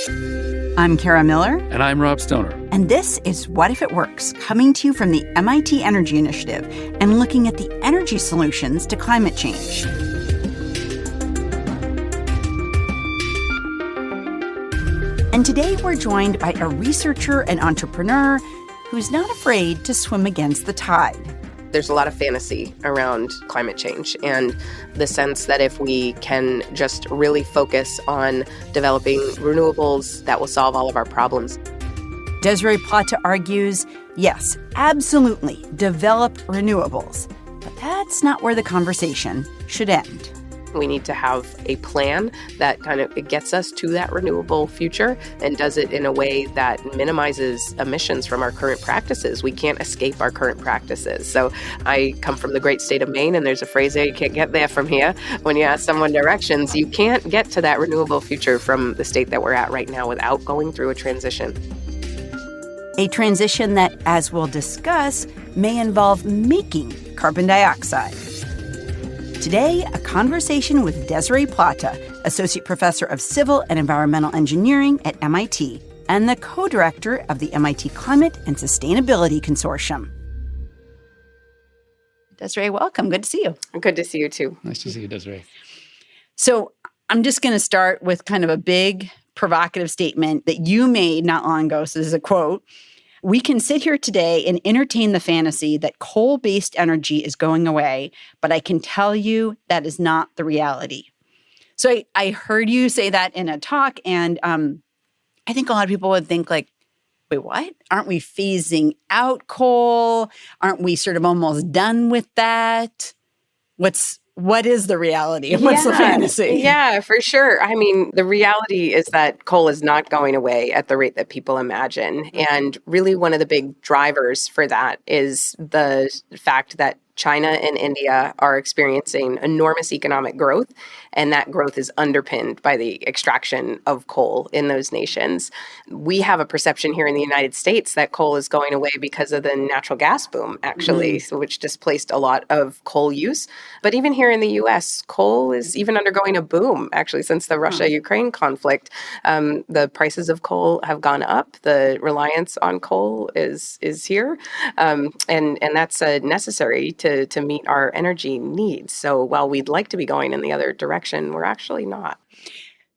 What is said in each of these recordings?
I'm Kara Miller. And I'm Rob Stoner. And this is What If It Works, coming to you from the MIT Energy Initiative and looking at the energy solutions to climate change. And today we're joined by a researcher and entrepreneur who's not afraid to swim against the tide. There's a lot of fantasy around climate change and the sense that if we can just really focus on developing renewables, that will solve all of our problems. Desirée Plata argues, yes, absolutely, develop renewables. But that's not where the conversation should end. We need to have a plan that kind of gets us to that renewable future and does it in a way that minimizes emissions from our current practices. We can't escape our current practices. So I come from the great state of Maine, and there's a phrase there, you can't get there from here. When you ask someone directions, you can't get to that renewable future from the state that we're at right now without going through a transition. A transition that, as we'll discuss, may involve making carbon dioxide. Today, a conversation with Desirée Plata, Associate Professor of Civil and Environmental Engineering at MIT and the co-director of the MIT Climate and Sustainability Consortium. Desirée, welcome. Good to see you. Good to see you, too. Nice to see you, Desiree. So I'm just going to start with kind of a big provocative statement that you made not long ago. So this is a quote. We can sit here today and entertain the fantasy that coal-based energy is going away, but I can tell you that is not the reality. So I heard you say that in a talk, and I think a lot of people would think like, wait, what? Aren't we phasing out coal? Aren't we sort of almost done with that? What is the reality and what's the fantasy? Yeah, for sure. I mean, the reality is that coal is not going away at the rate that people imagine. And really one of the big drivers for that is the fact that China and India are experiencing enormous economic growth, and that growth is underpinned by the extraction of coal in those nations. We have a perception here in the United States that coal is going away because of the natural gas boom, actually, which displaced a lot of coal use. But even here in the U.S., coal is even undergoing a boom, actually, since the Russia-Ukraine conflict. The prices of coal have gone up. The reliance on coal is here, and that's necessary to meet our energy needs. So while we'd like to be going in the other direction, we're actually not.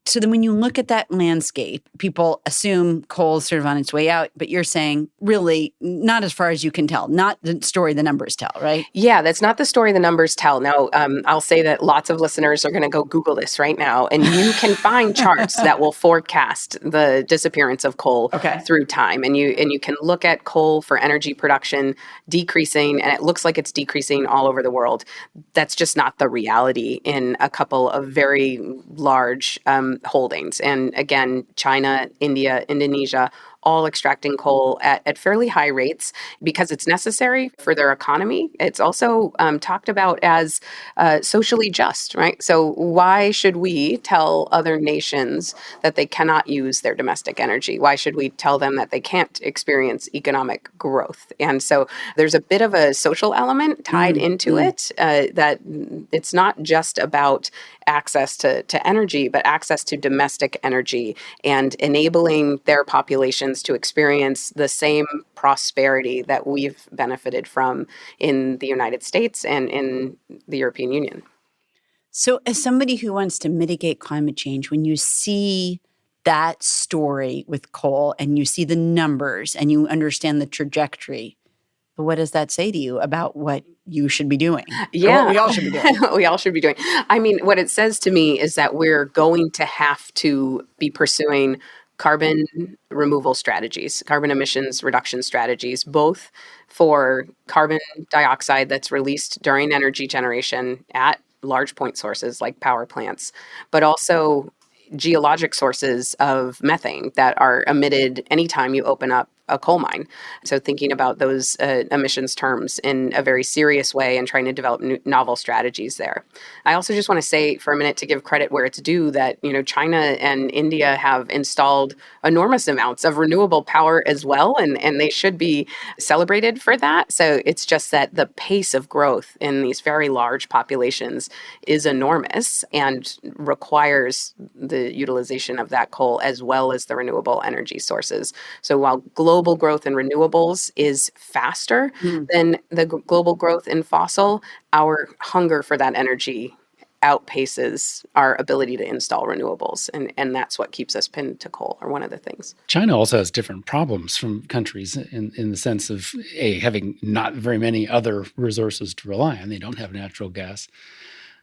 So then when you look at that landscape, people assume coal is sort of on its way out, but you're saying really not as far as you can tell, not the story the numbers tell, right? Yeah, that's not the story the numbers tell. Now, I'll say that lots of listeners are going to go Google this right now, and you can find charts that will forecast the disappearance of coal through time. And you can look at coal for energy production decreasing, and it looks like it's decreasing all over the world. That's just not the reality in a couple of very large holdings. And again, China, India, Indonesia, all extracting coal at fairly high rates because it's necessary for their economy. It's also talked about as socially just, right? So why should we tell other nations that they cannot use their domestic energy? Why should we tell them that they can't experience economic growth? And so there's a bit of a social element tied into it, that it's not just about access to energy, but access to domestic energy and enabling their populations to experience the same prosperity that we've benefited from in the United States and in the European Union. So as somebody who wants to mitigate climate change, when you see that story with coal and you see the numbers and you understand the trajectory, what does that say to you about what you should be doing? Yeah. What we all should be doing. We all should be doing. I mean, what it says to me is that we're going to have to be pursuing carbon removal strategies, carbon emissions reduction strategies, both for carbon dioxide that's released during energy generation at large point sources like power plants, but also geologic sources of methane that are emitted anytime you open up a coal mine. So thinking about those emissions terms in a very serious way and trying to develop novel strategies there. I also just want to say for a minute, to give credit where it's due, that China and India have installed enormous amounts of renewable power as well, and they should be celebrated for that. So it's just that the pace of growth in these very large populations is enormous and requires the utilization of that coal as well as the renewable energy sources. So while global growth in renewables is faster than the global growth in fossil, our hunger for that energy outpaces our ability to install renewables. And that's what keeps us pinned to coal, or one of the things. China also has different problems from countries in the sense of, having not very many other resources to rely on. They don't have natural gas.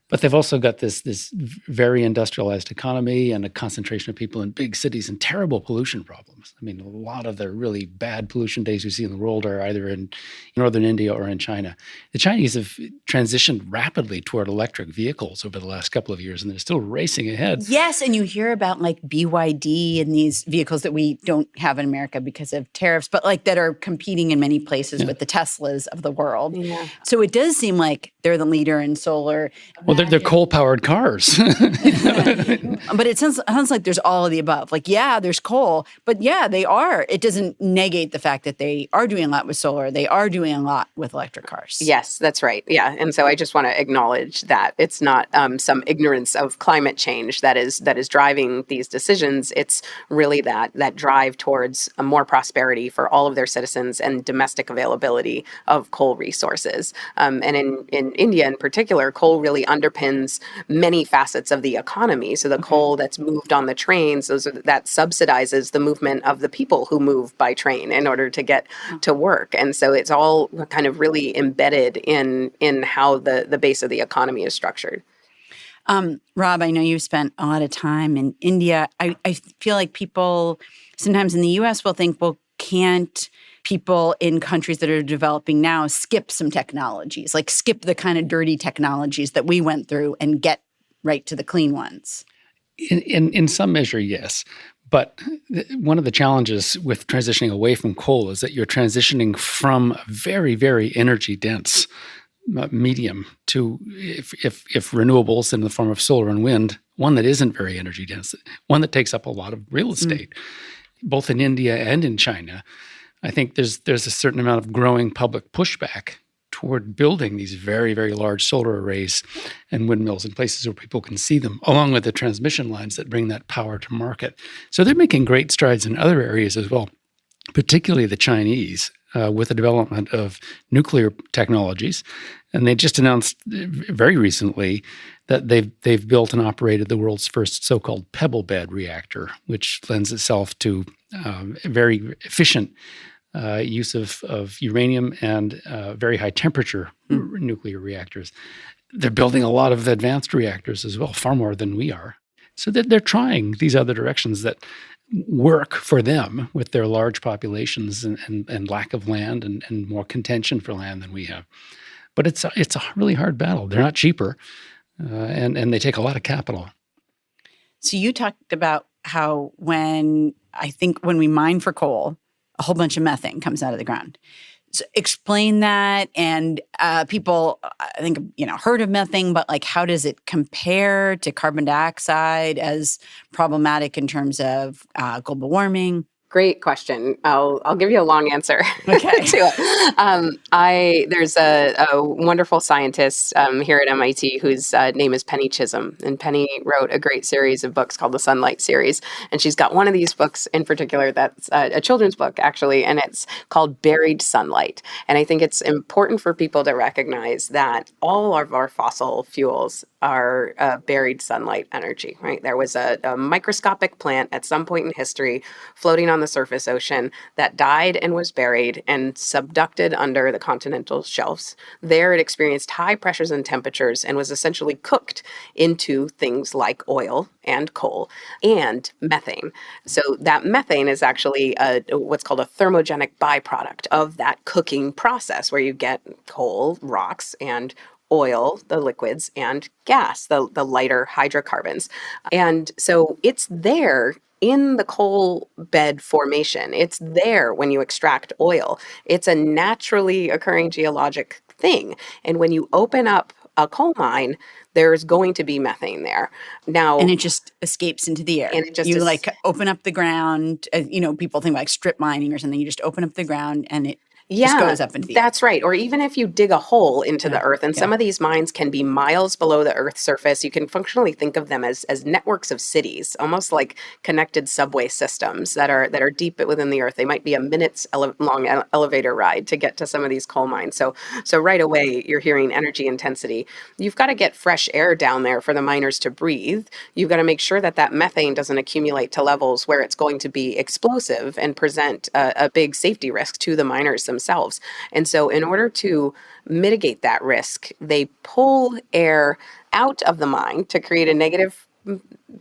But they've also got this very industrialized economy and a concentration of people in big cities and terrible pollution problems. I mean, a lot of the really bad pollution days we see in the world are either in northern India or in China. The Chinese have transitioned rapidly toward electric vehicles over the last couple of years, and they're still racing ahead. Yes, and you hear about like BYD and these vehicles that we don't have in America because of tariffs, but like that are competing in many places with the Teslas of the world. Yeah. So it does seem like they're the leader in solar. Well, they're coal-powered cars. But it sounds like there's all of the above. Like, yeah, there's coal, but yeah, they are. It doesn't negate the fact that they are doing a lot with solar. They are doing a lot with electric cars. Yes, that's right. Yeah. And so I just want to acknowledge that it's not some ignorance of climate change that is driving these decisions. It's really that drive towards more prosperity for all of their citizens and domestic availability of coal resources. And in India in particular, coal really underpins many facets of the economy. So the coal that's moved on the trains, that subsidizes the movement of the people who move by train in order to get to work. And so it's all kind of really embedded in how the base of the economy is structured. Rob, I know you've spent a lot of time in India. I feel like people sometimes in the U.S. will think, well, can't people in countries that are developing now skip some technologies, like skip the kind of dirty technologies that we went through and get right to the clean ones? In some measure, yes. But one of the challenges with transitioning away from coal is that you're transitioning from a very, very energy-dense medium to, if renewables in the form of solar and wind, one that isn't very energy-dense, one that takes up a lot of real estate, both in India and in China. I think there's a certain amount of growing public pushback toward building these very, very large solar arrays and windmills in places where people can see them, along with the transmission lines that bring that power to market. So they're making great strides in other areas as well, particularly the Chinese, with the development of nuclear technologies. And they just announced very recently that they've built and operated the world's first so-called pebble bed reactor, which lends itself to very efficient use of uranium and very high temperature nuclear reactors. They're building a lot of advanced reactors as well, far more than we are. So they're trying these other directions that work for them with their large populations and lack of land and more contention for land than we have. But it's a really hard battle. They're not cheaper, and they take a lot of capital. So you talked about how when we mine for coal, a whole bunch of methane comes out of the ground. So explain that. And people, I think, heard of methane, but like, how does it compare to carbon dioxide as problematic in terms of global warming? Great question. I'll give you a long answer Okay. to it. There's a wonderful scientist here at MIT whose name is Penny Chisholm, and Penny wrote a great series of books called the Sunlight series, and she's got one of these books in particular that's a children's book actually, and it's called Buried Sunlight. And I think it's important for people to recognize that all of our fossil fuels are buried sunlight energy, right? There was a microscopic plant at some point in history floating on the surface ocean that died and was buried and subducted under the continental shelves. There it experienced high pressures and temperatures and was essentially cooked into things like oil and coal and methane. So that methane is actually what's called a thermogenic byproduct of that cooking process, where you get coal, rocks, and oil, the liquids, and gas, the lighter hydrocarbons. And so it's there in the coal bed formation. It's there when you extract oil. It's a naturally occurring geologic thing. And when you open up a coal mine, there's going to be methane there. Now, and it just escapes into the air. And it just you is- like open up the ground. People think like strip mining or something. You just open up the ground and it just goes up into the air. That's right. Or even if you dig a hole into the earth, and some of these mines can be miles below the earth's surface, you can functionally think of them as networks of cities, almost like connected subway systems that are deep within the earth. They might be a minute's long elevator ride to get to some of these coal mines. So right away, you're hearing energy intensity. You've got to get fresh air down there for the miners to breathe. You've got to make sure that methane doesn't accumulate to levels where it's going to be explosive and present a big safety risk to the miners themselves. And so in order to mitigate that risk, they pull air out of the mine to create a negative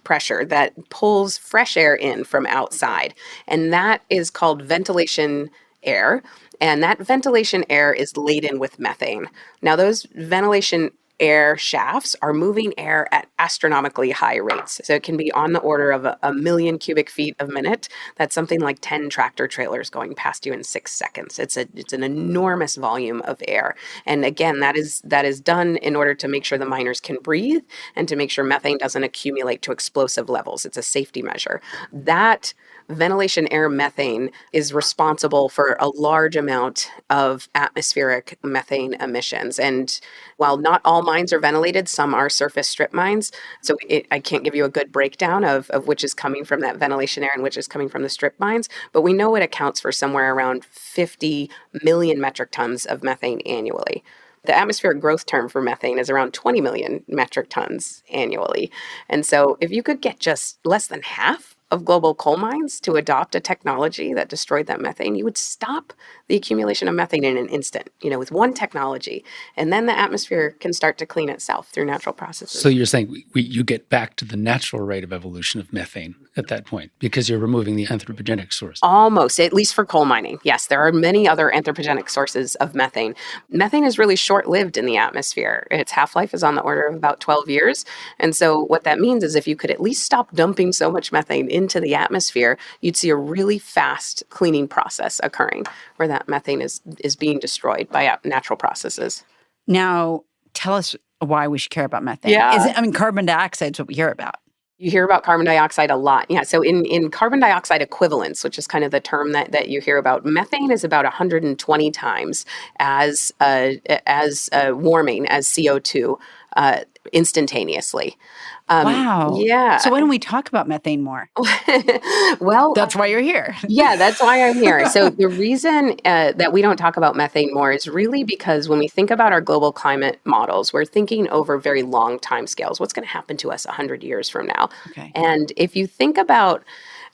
pressure that pulls fresh air in from outside. And that is called ventilation air. And that ventilation air is laden with methane. Now, those ventilation air shafts are moving air at astronomically high rates. So it can be on the order of a million cubic feet a minute. That's something like 10 tractor trailers going past you in 6 seconds. It's an enormous volume of air. And again, that is done in order to make sure the miners can breathe and to make sure methane doesn't accumulate to explosive levels. It's a safety measure. That ventilation air methane is responsible for a large amount of atmospheric methane emissions. And while not all mines are ventilated, some are surface strip mines. So I can't give you a good breakdown of which is coming from that ventilation air and which is coming from the strip mines, but we know it accounts for somewhere around 50 million metric tons of methane annually. The atmospheric growth term for methane is around 20 million metric tons annually. And so if you could get just less than half of global coal mines to adopt a technology that destroyed that methane, you would stop the accumulation of methane in an instant, with one technology. And then the atmosphere can start to clean itself through natural processes. So you're saying you get back to the natural rate of evolution of methane at that point because you're removing the anthropogenic source. Almost, at least for coal mining. Yes, there are many other anthropogenic sources of methane. Methane is really short-lived in the atmosphere. Its half-life is on the order of about 12 years. And so what that means is if you could at least stop dumping so much methane into the atmosphere, you'd see a really fast cleaning process occurring where that methane is being destroyed by natural processes. Now, tell us why we should care about methane. Yeah. Carbon dioxide is what we hear about. You hear about carbon dioxide a lot. Yeah. So in carbon dioxide equivalence, which is kind of the term that you hear about, methane is about 120 times as warming as CO2 instantaneously. Wow. Yeah. So why don't we talk about methane more? Well, that's why you're here. Yeah, that's why I'm here. So the reason that we don't talk about methane more is really because when we think about our global climate models, we're thinking over very long time scales. What's going to happen to us 100 years from now? Okay. And if you think about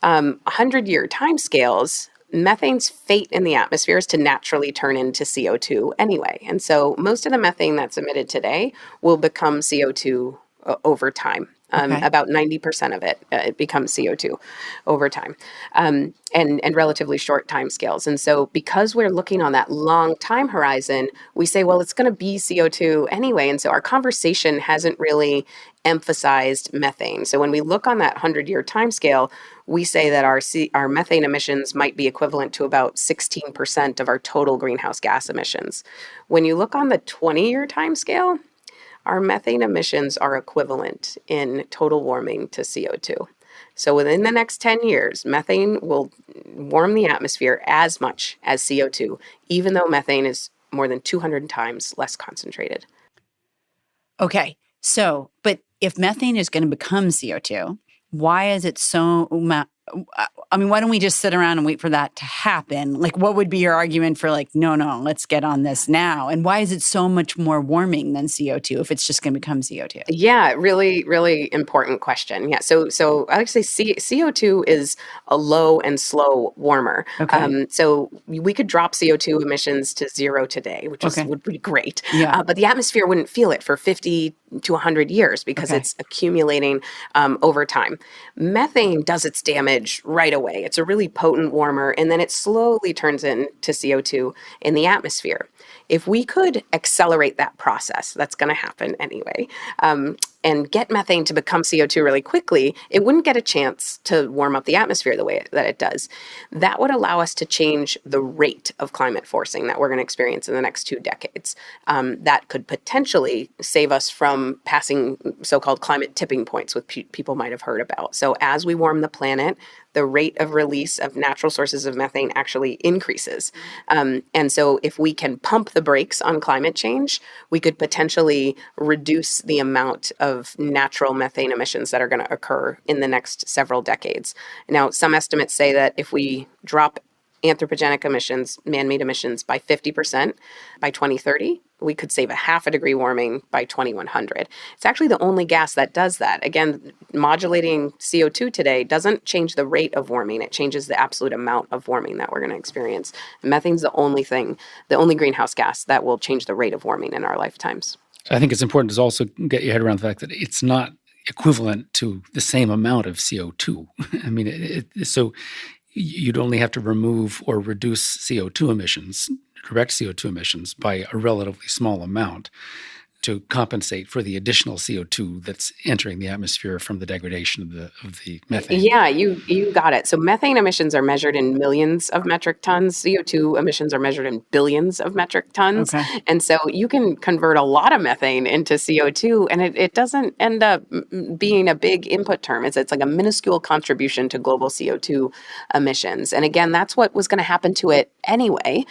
100-year time scales, methane's fate in the atmosphere is to naturally turn into CO2 anyway. And so most of the methane that's emitted today will become CO2 over time. About 90% of it becomes CO2 over time, and relatively short time scales. And so because we're looking on that long time horizon, we say, well, it's going to be CO2 anyway. And so our conversation hasn't really emphasized methane. So when we look on that 100-year time scale, we say that our methane emissions might be equivalent to about 16% of our total greenhouse gas emissions. When you look on the 20-year time scale, our methane emissions are equivalent in total warming to CO2. So within the next 10 years, methane will warm the atmosphere as much as CO2, even though methane is more than 200 times less concentrated. Okay. So, but if methane is going to become CO2, why is it so why don't we just sit around and wait for that to happen? Like, what would be your argument for no, let's get on this now? And why is it so much more warming than CO2 if it's just going to become CO2? Yeah, really, really important question. Yeah, so I like to say CO2 is a low and slow warmer. Okay. So we could drop CO2 emissions to zero today, which would be great. Yeah. But the atmosphere wouldn't feel it for 50 to 100 years because it's accumulating over time. Methane does its damage right away. It's a really potent warmer, and then it slowly turns into CO2 in the atmosphere. If we could accelerate that process, that's going to happen anyway, and get methane to become CO2 really quickly, it wouldn't get a chance to warm up the atmosphere the way that it does. That would allow us to change the rate of climate forcing that we're going to experience in the next 2 decades. That could potentially save us from passing so-called climate tipping points, which people might have heard about. So as we warm the planet, the rate of release of natural sources of methane actually increases. And so if we can pump the brakes on climate change, we could potentially reduce the amount of natural methane emissions that are going to occur in the next several decades. Now, some estimates say that if we drop anthropogenic emissions, man-made emissions, by 50% by 2030, we could save a half a degree warming by 2100. It's actually the only gas that does that. Again, modulating CO2 today doesn't change the rate of warming. It changes the absolute amount of warming that we're going to experience. And methane's the only thing, the only greenhouse gas that will change the rate of warming in our lifetimes. I think it's important to also get your head around the fact that it's not equivalent to the same amount of CO2. I mean, so you'd only have to remove or reduce CO2 emissions, direct CO2 emissions, by a relatively small amount to compensate for the additional CO2 that's entering the atmosphere from the degradation of the methane. Yeah, you got it. So methane emissions are measured in millions of metric tons. CO2 emissions are measured in billions of metric tons. Okay. And so you can convert a lot of methane into CO2, and it doesn't end up being a big input term. It's like a minuscule contribution to global CO2 emissions. And again, that's what was going to happen to it anyway.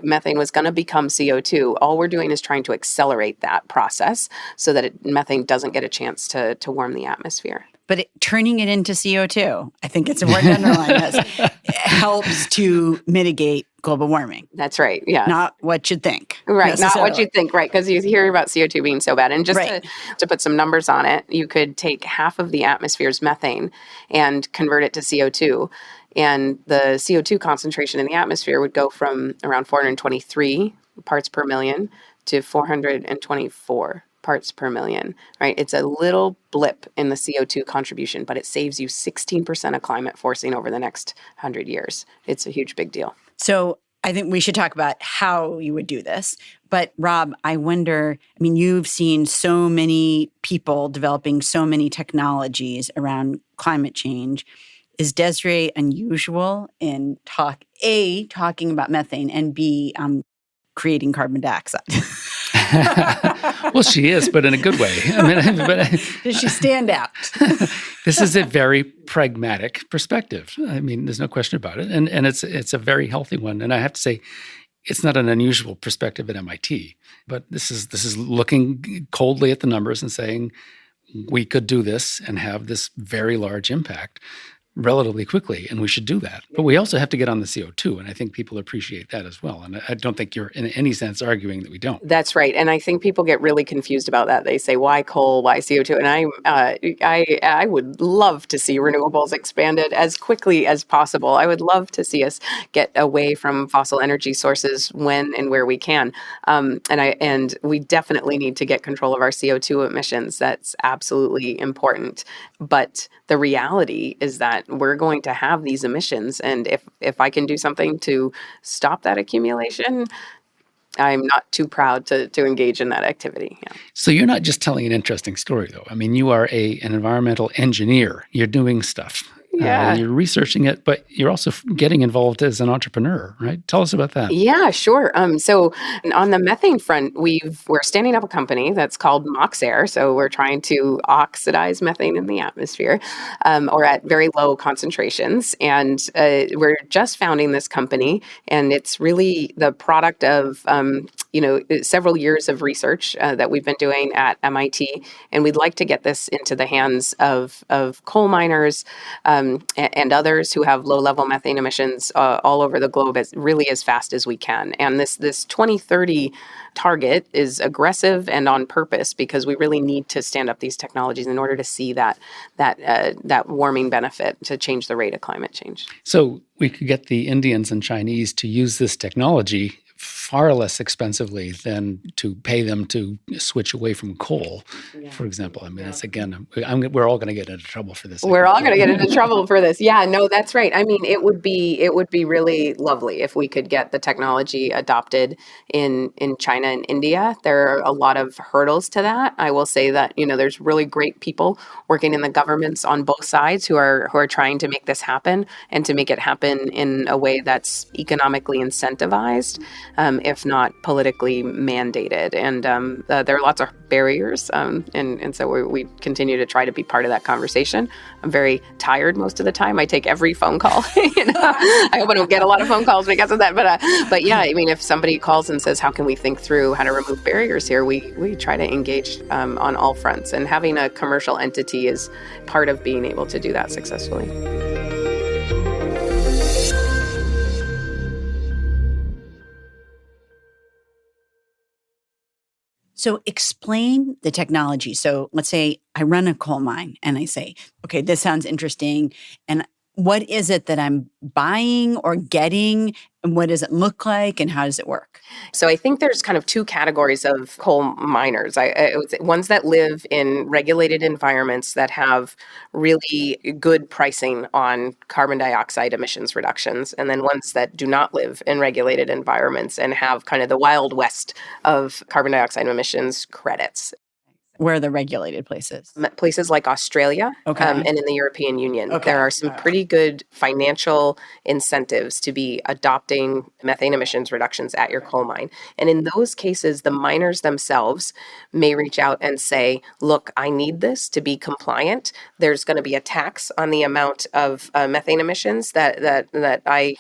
Methane was going to become CO2. All we're doing is trying to accelerate that process so that methane doesn't get a chance to warm the atmosphere. But turning it into CO2, I think it's important to underline this, helps to mitigate global warming. That's right, yeah. Not what you'd think. Right, not what you think, right, because you hear about CO2 being so bad. And just to put some numbers on it, you could take half of the atmosphere's methane and convert it to CO2. And the CO2 concentration in the atmosphere would go from around 423 parts per million to 424 parts per million, right? It's a little blip in the CO2 contribution, but it saves you 16% of climate forcing over the next 100 years. It's a huge, big deal. So I think we should talk about how you would do this. But Rob, I wonder, I mean, you've seen so many people developing so many technologies around climate change. Is Desirée unusual in talking about methane, and B, creating carbon dioxide? Well, she is, but in a good way. I mean, Does she stand out? This is a very pragmatic perspective. I mean, there's no question about it, and it's a very healthy one. And I have to say, it's not an unusual perspective at MIT, but this is looking coldly at the numbers and saying we could do this and have this very large impact relatively quickly, and we should do that. But we also have to get on the CO2, and I think people appreciate that as well. And I don't think you're in any sense arguing that we don't. That's right. And I think people get really confused about that. They say, why coal, why CO2? And I would love to see renewables expanded as quickly as possible. I would love to see us get away from fossil energy sources when and where we can. And we definitely need to get control of our CO2 emissions. That's absolutely important. But the reality is that we're going to have these emissions. And if I can do something to stop that accumulation, I'm not too proud to engage in that activity. Yeah. So you're not just telling an interesting story, though. I mean, you are an environmental engineer. You're doing stuff. Yeah. You're researching it, but you're also getting involved as an entrepreneur, right? Tell us about that. Yeah, sure. So on the methane front, we're standing up a company that's called MoxAir. So we're trying to oxidize methane in the atmosphere, or at very low concentrations. And we're just founding this company, and it's really the product of several years of research that we've been doing at MIT, and we'd like to get this into the hands of coal miners and others who have low-level methane emissions all over the globe as fast as we can. And this 2030 target is aggressive and on purpose because we really need to stand up these technologies in order to see that warming benefit to change the rate of climate change. So we could get the Indians and Chinese to use this technology far less expensively than to pay them to switch away from coal, for example. I mean, it's again, we're all going to get into trouble for this. We're all going to get into trouble for this. Yeah, no, that's right. I mean, it would be really lovely if we could get the technology adopted in China and India. There are a lot of hurdles to that. I will say that, there's really great people working in the governments on both sides who are trying to make this happen and to make it happen in a way that's economically incentivized, if not politically mandated. And there are lots of barriers, and so we continue to try to be part of that conversation. I'm very tired most of the time. I take every phone call. I hope I don't get a lot of phone calls because of that. But yeah, I mean, if somebody calls and says, "How can we think through how to remove barriers here?" We try to engage on all fronts, and having a commercial entity is part of being able to do that successfully. So explain the technology. So let's say I run a coal mine and I say, okay, this sounds interesting. And what is it that I'm buying or getting? And what does it look like? And how does it work? So I think there's kind of two categories of coal miners. I would say ones that live in regulated environments that have really good pricing on carbon dioxide emissions reductions, and then ones that do not live in regulated environments and have kind of the Wild West of carbon dioxide emissions credits. Where are the regulated places? Places like Australia, and in the European Union. Okay. There are some pretty good financial incentives to be adopting methane emissions reductions at your coal mine. And in those cases, the miners themselves may reach out and say, look, I need this to be compliant. There's going to be a tax on the amount of methane emissions that I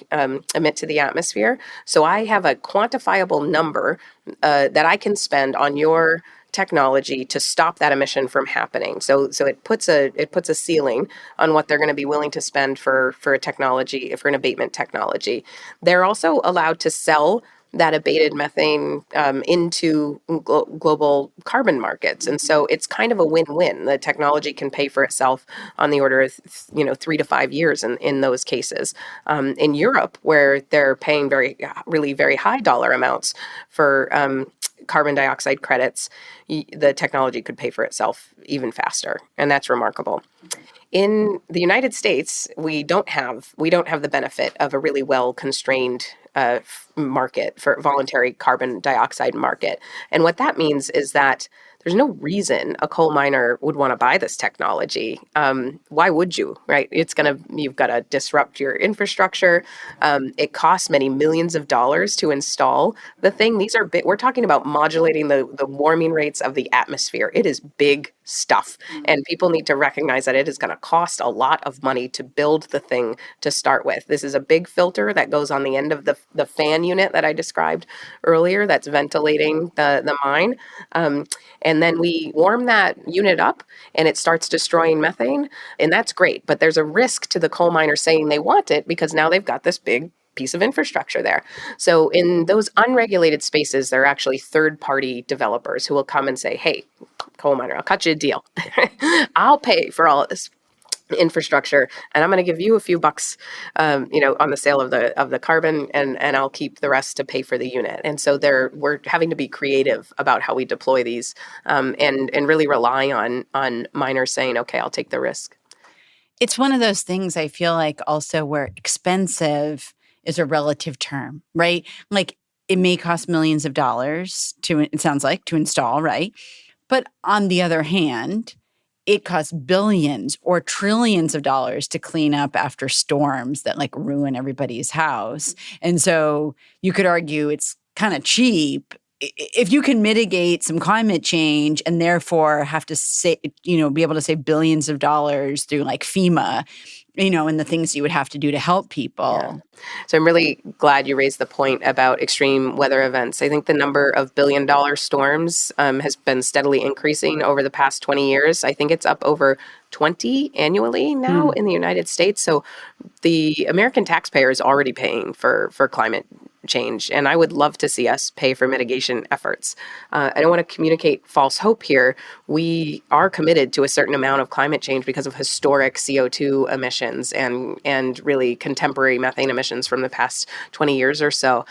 emit to the atmosphere. So I have a quantifiable number that I can spend on your technology to stop that emission from happening. So it puts a ceiling on what they're going to be willing to spend for a technology, for an abatement technology. They're also allowed to sell that abated methane into global carbon markets. And so it's kind of a win-win. The technology can pay for itself on the order of 3 to 5 years in those cases. In Europe, where they're paying really very high dollar amounts for carbon dioxide credits, the technology could pay for itself even faster, and that's remarkable. In the United States, we don't have the benefit of a really well constrained market for voluntary carbon dioxide market, and what that means is that there's no reason a coal miner would want to buy this technology. Why would you, right? You've got to disrupt your infrastructure. It costs many millions of dollars to install the thing. We're talking about modulating the warming rates of the atmosphere. It is big stuff. And people need to recognize that it is going to cost a lot of money to build the thing to start with. This is a big filter that goes on the end of the fan unit that I described earlier that's ventilating the mine. And then we warm that unit up and it starts destroying methane. And that's great. But there's a risk to the coal miner saying they want it because now they've got this big piece of infrastructure there. So in those unregulated spaces, there are actually third-party developers who will come and say, hey, coal miner, I'll cut you a deal. I'll pay for all of this infrastructure, and I'm going to give you a few bucks, on the sale of the carbon, and I'll keep the rest to pay for the unit. And so we're having to be creative about how we deploy these, and really rely on miners saying, okay, I'll take the risk. It's one of those things I feel like also where expensive is a relative term, right? Like it may cost millions of dollars it sounds like, to install, right? But on the other hand, it costs billions or trillions of dollars to clean up after storms that like ruin everybody's house. And so you could argue it's kind of cheap if you can mitigate some climate change and therefore have to say, be able to save billions of dollars through like FEMA, and the things you would have to do to help people. Yeah. So I'm really glad you raised the point about extreme weather events. I think the number of billion-dollar storms has been steadily increasing over the past 20 years. I think it's up over 20 annually now in the United States. So the American taxpayer is already paying for climate change, and I would love to see us pay for mitigation efforts. I don't want to communicate false hope here. We are committed to a certain amount of climate change because of historic CO2 emissions and really contemporary methane emissions from the past 20 years or so.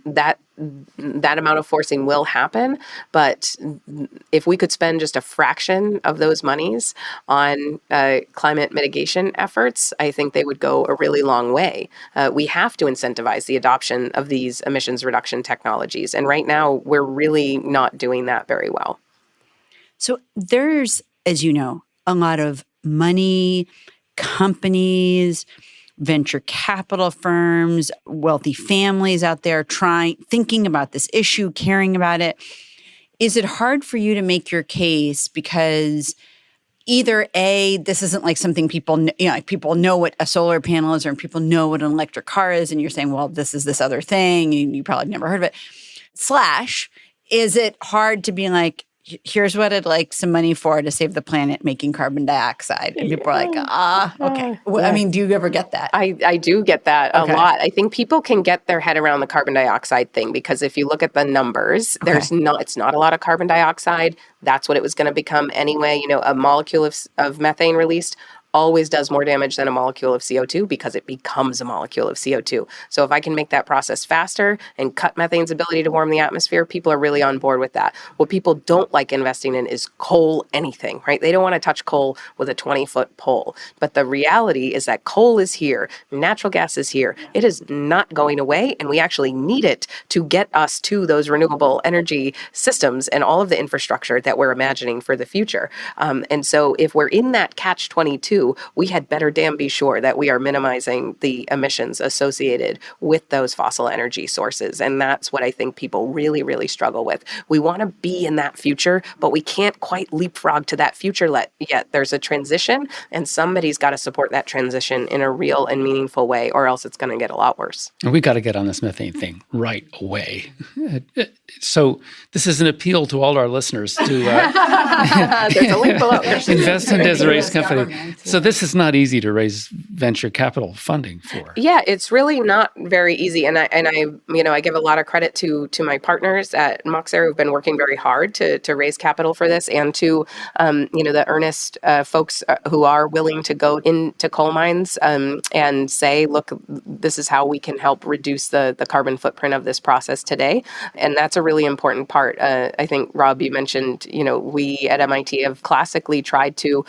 that amount of forcing will happen. But if we could spend just a fraction of those monies on climate mitigation efforts, I think they would go a really long way. We have to incentivize the adoption of these emissions reduction technologies. And right now, we're really not doing that very well. So there's, as you know, a lot of money, companies, venture capital firms, wealthy families out there thinking about this issue, caring about it. Is it hard for you to make your case because either A, this isn't like something people know what a solar panel is, or people know what an electric car is, and you're saying, well, this is this other thing, and you probably never heard of it. / is it hard to be like, here's what I'd like some money for to save the planet, making carbon dioxide. And people are like, okay. Well, I mean, do you ever get that? I do get that a lot. I think people can get their head around the carbon dioxide thing because if you look at the numbers, it's not a lot of carbon dioxide. That's what it was going to become anyway. A molecule of methane released always does more damage than a molecule of CO2 because it becomes a molecule of CO2. So if I can make that process faster and cut methane's ability to warm the atmosphere, people are really on board with that. What people don't like investing in is coal anything, right? They don't want to touch coal with a 20-foot pole. But the reality is that coal is here. Natural gas is here. It is not going away, and we actually need it to get us to those renewable energy systems and all of the infrastructure that we're imagining for the future. And so if we're in that catch-22, we had better damn be sure that we are minimizing the emissions associated with those fossil energy sources. And that's what I think people really, really struggle with. We want to be in that future, but we can't quite leapfrog to that future yet. There's a transition, and somebody's got to support that transition in a real and meaningful way, or else it's going to get a lot worse. And we got to get on this methane thing right away. So this is an appeal to all our listeners to there's a link below. Invest in Desiree's company. So this is not easy to raise venture capital funding for. Yeah, it's really not very easy, and I give a lot of credit to my partners at Moxair who've been working very hard to raise capital for this, and to the earnest folks who are willing to go into coal mines and say, look, this is how we can help reduce the carbon footprint of this process today, and that's a really important part. I think, Rob, you mentioned, we at MIT have classically tried to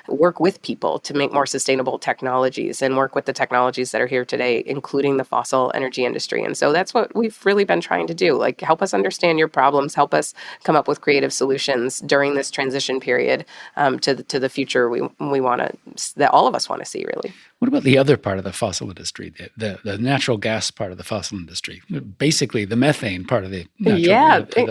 work with people to make more sustainable technologies and work with the technologies that are here today, including the fossil energy industry. And so that's what we've really been trying to do, like help us understand your problems, help us come up with creative solutions during this transition period to the future we want to, that all of us want to see, really. What about the other part of the fossil industry, the natural gas part of the fossil industry, basically the methane part of the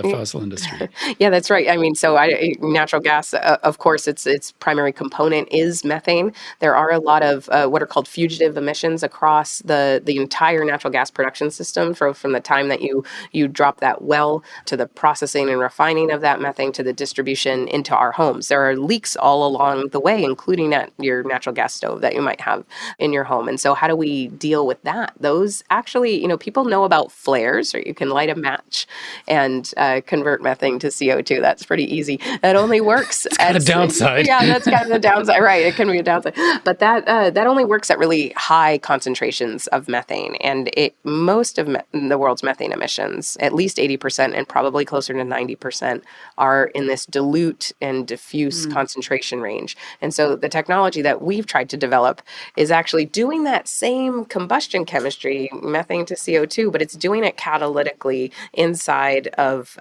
fossil industry? Yeah, that's right. I mean, so natural gas, of course, its primary component is methane. There are a lot of what are called fugitive emissions across the entire natural gas production system, from the time that you drop that well to the processing and refining of that methane to the distribution into our homes. There are leaks all along the way, including at your natural gas stove that you might have in your home. And so how do we deal with that? Those actually, people know about flares, or you can light a match and convert methane to CO2. That's pretty easy. That only works. It's got a downside. Yeah, that's kind of the downside. Right. It can be a downside. But that only works at really high concentrations of methane. And most of the world's methane emissions, at least 80% and probably closer to 90%, are in this dilute and diffuse concentration range. And so the technology that we've tried to develop is actually doing that same combustion chemistry, methane to CO2, but it's doing it catalytically inside of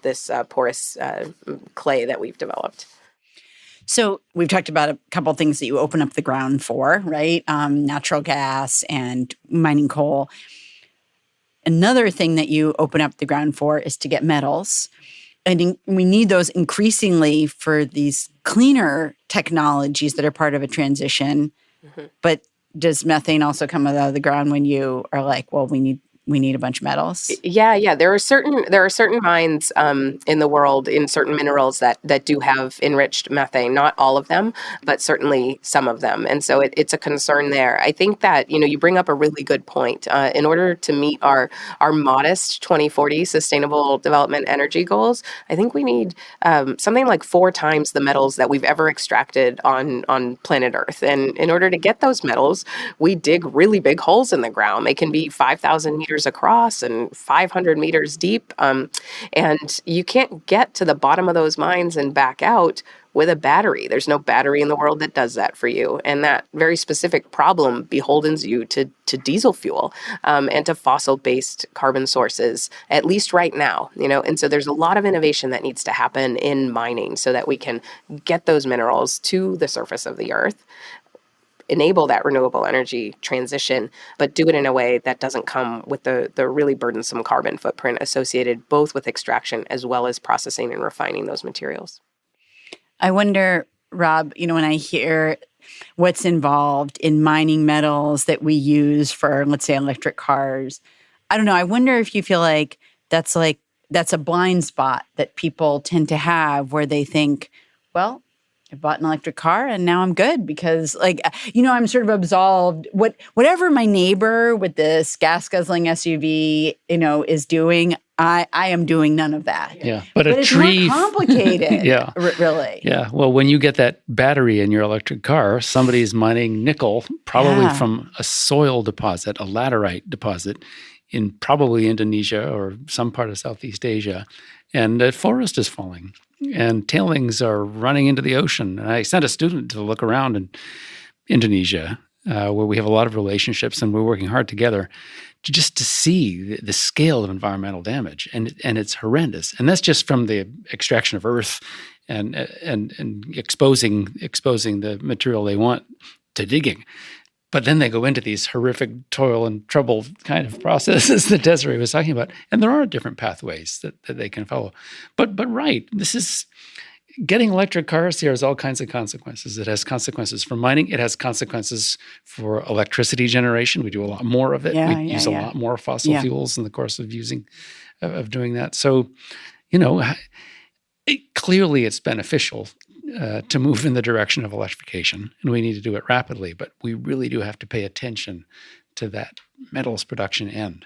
this porous clay that we've developed. So we've talked about a couple of things that you open up the ground for, right? Natural gas and mining coal. Another thing that you open up the ground for is to get metals. And we need those increasingly for these cleaner technologies that are part of a transition. Mm-hmm. But does methane also come out of the ground when you are like, well, we need a bunch of metals? Yeah. There are certain mines in the world, in certain minerals that do have enriched methane. Not all of them, but certainly some of them. And so it's a concern there. I think that, you bring up a really good point. In order to meet our modest 2040 Sustainable Development Energy goals, I think we need something like 4 times the metals that we've ever extracted on planet Earth. And in order to get those metals, we dig really big holes in the ground. They can be 5,000 meters meters across and 500 meters deep. And you can't get to the bottom of those mines and back out with a battery. There's no battery in the world that does that for you. And that very specific problem beholdens you to diesel fuel and to fossil-based carbon sources, at least right now. And so there's a lot of innovation that needs to happen in mining so that we can get those minerals to the surface of the earth, enable that renewable energy transition, but do it in a way that doesn't come with the really burdensome carbon footprint associated both with extraction as well as processing and refining those materials. I wonder, Rob, when I hear what's involved in mining metals that we use for, let's say, electric cars, I don't know. I wonder if you feel like that's a blind spot that people tend to have where they think, well, I bought an electric car and now I'm good because I'm sort of absolved. Whatever my neighbor with this gas guzzling SUV, is doing, I am doing none of that. Yeah, but it's more complicated. Yeah, really. Yeah. Well, when you get that battery in your electric car, somebody's mining nickel, probably from a soil deposit, a laterite deposit, in probably Indonesia or some part of Southeast Asia, and the forest is falling, and tailings are running into the ocean. And I sent a student to look around in Indonesia, where we have a lot of relationships, and we're working hard together just to see the scale of environmental damage, and it's horrendous. And that's just from the extraction of earth and exposing the material they want to digging. But then they go into these horrific toil and trouble kind of processes that Desiree was talking about, and there are different pathways that they can follow. But right, this is. Getting electric cars, there's all kinds of consequences. It has consequences for mining. It has consequences for electricity generation. We do a lot more of it. We use a lot more fossil fuels in the course of doing that. So, clearly it's beneficial to move in the direction of electrification, and we need to do it rapidly. But we really do have to pay attention to that metals production end.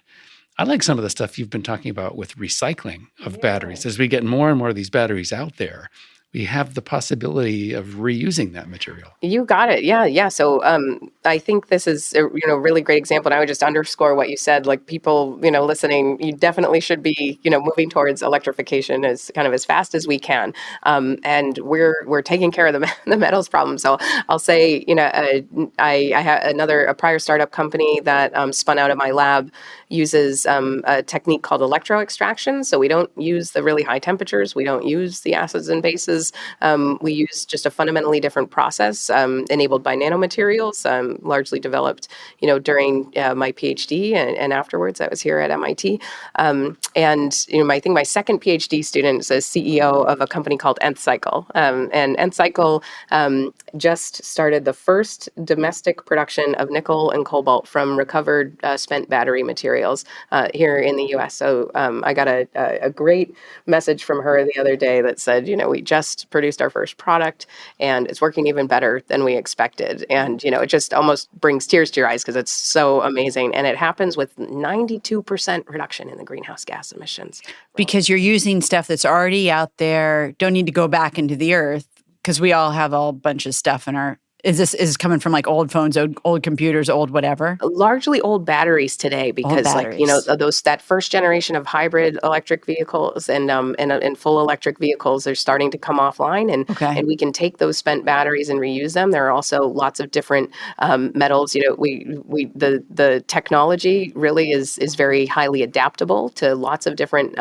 I like some of the stuff you've been talking about with recycling of batteries. As we get more and more of these batteries out there, we have the possibility of reusing that material. You got it. Yeah. So I think this is a really great example. And I would just underscore what you said. Like people, listening, you definitely should be, moving towards electrification as fast as we can. And we're taking care of the metals problem. So I'll say, I had a prior startup company that spun out of my lab uses a technique called electro extraction. So we don't use the really high temperatures. We don't use the acids and bases. We use just a fundamentally different process enabled by nanomaterials, largely developed, during my PhD and afterwards. I was here at MIT. And I think my second PhD student is a CEO of a company called Nth Cycle. And Nth Cycle just started the first domestic production of nickel and cobalt from recovered spent battery materials here in the U.S. So I got a great message from her the other day that said, we just produced our first product and it's working even better than we expected. And, it just almost brings tears to your eyes because it's so amazing. And it happens with 92% reduction in the greenhouse gas emissions. Because you're using stuff that's already out there, don't need to go back into the earth, because we all have a bunch of stuff in our... Is this coming from like old phones, old computers, old whatever? Largely old batteries today, because that first generation of hybrid electric vehicles and full electric vehicles are starting to come offline, and we can take those spent batteries and reuse them. There are also lots of different metals. The technology really is very highly adaptable to lots of different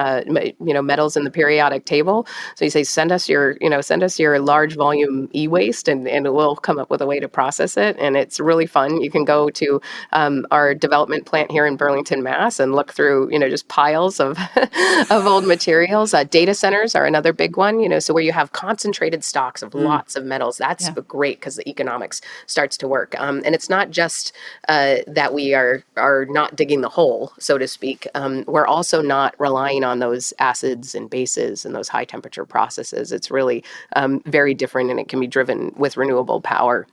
metals in the periodic table. So you say send us your large volume e-waste, and we'll come up with a way to process it. And it's really fun. You can go to our development plant here in Burlington, Mass, and look through, just piles of of old materials. Data centers are another big one, so where you have concentrated stocks of lots of metals. That's great because the economics starts to work. And it's not just that we are not digging the hole, so to speak. We're also not relying on those acids and bases and those high temperature processes. It's really very different, and it can be driven with renewable power.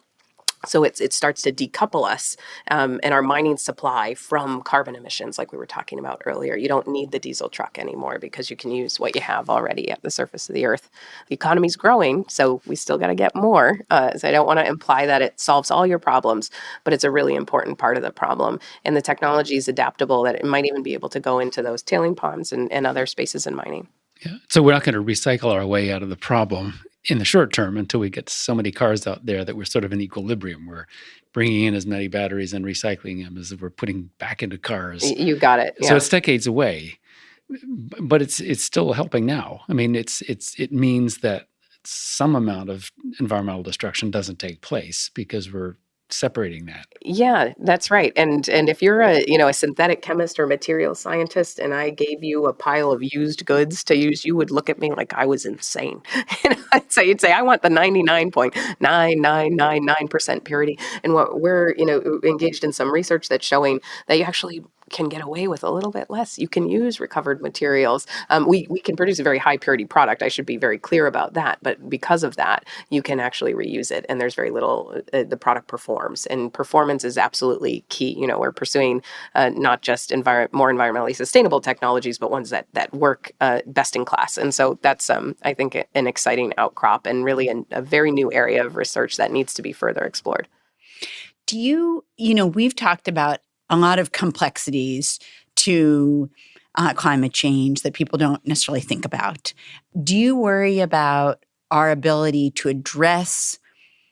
So it starts to decouple us and our mining supply from carbon emissions, like we were talking about earlier. You don't need the diesel truck anymore because you can use what you have already at the surface of the earth. The economy's growing, so we still got to get more. So I don't want to imply that it solves all your problems, but it's a really important part of the problem. And the technology is adaptable that it might even be able to go into those tailing ponds and other spaces in mining. Yeah. So we're not going to recycle our way out of the problem in the short term until we get so many cars out there that we're sort of in equilibrium. We're bringing in as many batteries and recycling them as we're putting back into cars. You got it. Yeah. So it's decades away, but it's still helping now. I mean, it means that some amount of environmental destruction doesn't take place because we're separating that. Yeah, that's right. And if you're a synthetic chemist or material scientist and I gave you a pile of used goods to use, you would look at me like I was insane. So you'd say, I want the 99.9999% purity. And what we're, engaged in some research that's showing that you actually can get away with a little bit less. You can use recovered materials. We can produce a very high purity product. I should be very clear about that. But because of that, you can actually reuse it. And there's very little the product performs. And performance is absolutely key. We're pursuing not just more environmentally sustainable technologies, but ones that work best in class. And so that's, I think, an exciting outcrop and really a very new area of research that needs to be further explored. Do you, we've talked about a lot of complexities to climate change that people don't necessarily think about. Do you worry about our ability to address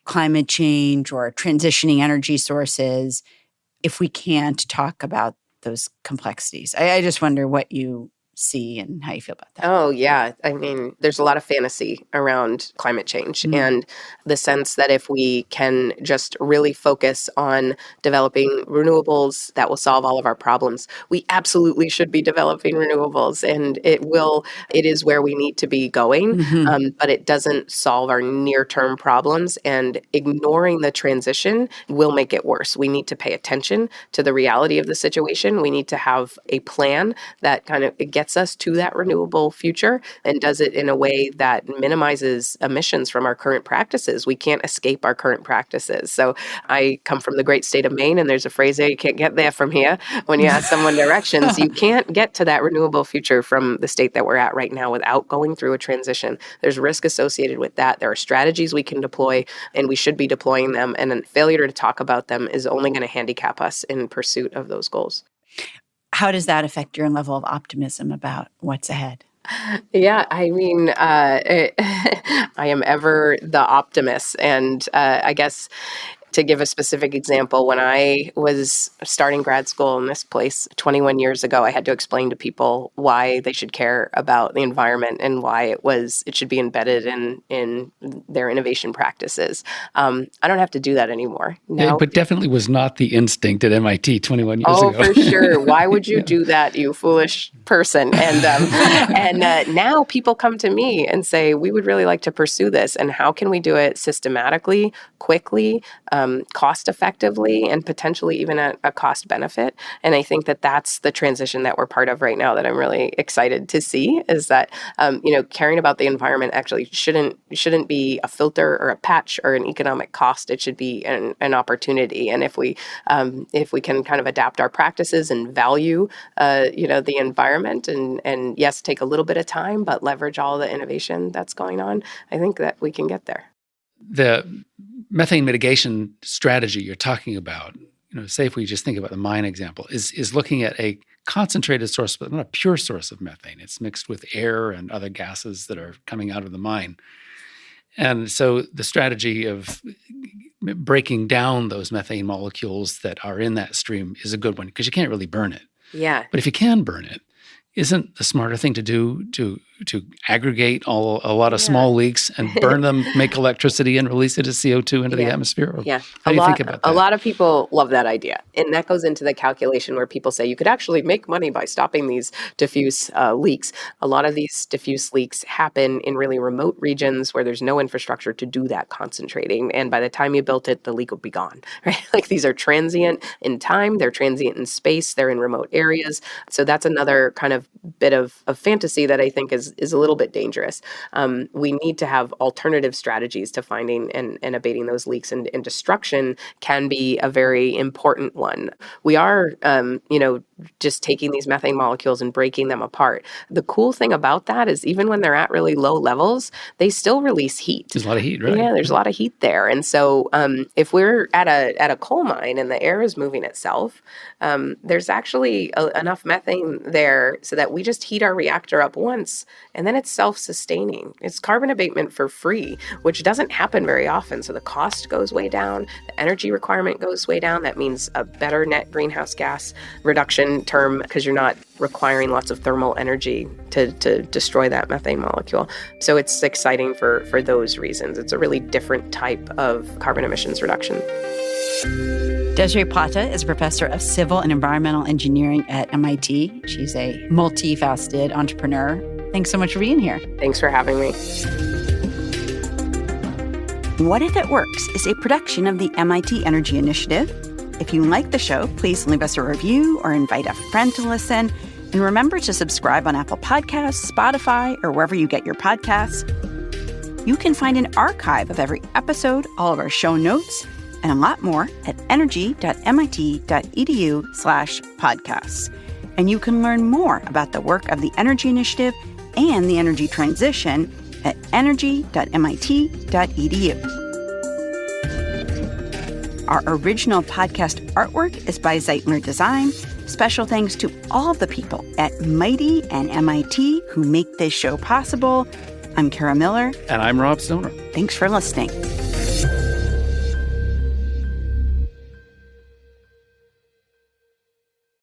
climate change or transitioning energy sources if we can't talk about those complexities? I just wonder what you see and how you feel about that. Oh, yeah. I mean, there's a lot of fantasy around climate change and the sense that if we can just really focus on developing renewables, that will solve all of our problems. We absolutely should be developing renewables, and it is where we need to be going, but it doesn't solve our near-term problems, and ignoring the transition will make it worse. We need to pay attention to the reality of the situation. We need to have a plan that kind of gets us to that renewable future and does it in a way that minimizes emissions from our current practices. We can't escape our current practices. So I come from the great state of Maine, and there's a phrase there, you can't get there from here. When you ask someone directions, you can't get to that renewable future from the state that we're at right now without going through a transition. There's risk associated with that. There are strategies we can deploy, and we should be deploying them. And then failure to talk about them is only going to handicap us in pursuit of those goals. How does that affect your level of optimism about what's ahead? Yeah, I mean, I am ever the optimist. And I guess to give a specific example, when I was starting grad school in this place 21 years ago, I had to explain to people why they should care about the environment and why it should be embedded in their innovation practices. I don't have to do that anymore. No, but definitely was not the instinct at MIT 21 years ago. Oh, for sure. Why would you do that, you foolish person? And now people come to me and say, we would really like to pursue this. And how can we do it systematically, quickly, cost effectively, and potentially even at a cost benefit? And I think that that's the transition that we're part of right now that I'm really excited to see, is that caring about the environment actually shouldn't be a filter or a patch or an economic cost. It should be an opportunity. And if we can kind of adapt our practices and value the environment and yes, take a little bit of time, but leverage all the innovation that's going on, I think that we can get there. The methane mitigation strategy you're talking about, say if we just think about the mine example, is looking at a concentrated source, but not a pure source of methane. It's mixed with air and other gases that are coming out of the mine. And so the strategy of breaking down those methane molecules that are in that stream is a good one, because you can't really burn it. Yeah. But if you can burn it, isn't the smarter thing to do to aggregate a lot of small leaks and burn them, make electricity, and release it as CO2 into the atmosphere? Yeah. How do you think about that? A lot of people love that idea. And that goes into the calculation where people say you could actually make money by stopping these diffuse leaks. A lot of these diffuse leaks happen in really remote regions where there's no infrastructure to do that concentrating. And by the time you built it, the leak will be gone. Right? Like, these are transient in time, they're transient in space, they're in remote areas. So that's another kind of bit of fantasy that I think is is a little bit dangerous. We need to have alternative strategies to finding and abating those leaks, and destruction can be a very important one. We are, just taking these methane molecules and breaking them apart. The cool thing about that is even when they're at really low levels, they still release heat. There's a lot of heat, right? Yeah, there's a lot of heat there. And so if we're at a coal mine and the air is moving itself, there's actually enough methane there so that we just heat our reactor up once, and then it's self-sustaining. It's carbon abatement for free, which doesn't happen very often. So the cost goes way down, the energy requirement goes way down. That means a better net greenhouse gas reduction term, because you're not requiring lots of thermal energy to destroy that methane molecule. So it's exciting for those reasons. It's a really different type of carbon emissions reduction. Desirée Plata is a professor of civil and environmental engineering at MIT. She's a multifaceted entrepreneur. Thanks so much for being here. Thanks for having me. What If It Works is a production of the MIT Energy Initiative. If you like the show, please leave us a review or invite a friend to listen. And remember to subscribe on Apple Podcasts, Spotify, or wherever you get your podcasts. You can find an archive of every episode, all of our show notes, and a lot more at energy.mit.edu/podcasts. And you can learn more about the work of the Energy Initiative and the energy transition at energy.mit.edu. Our original podcast artwork is by Zeitler Design. Special thanks to all the people at Mighty and MIT who make this show possible. I'm Kara Miller. And I'm Rob Stoner. Thanks for listening.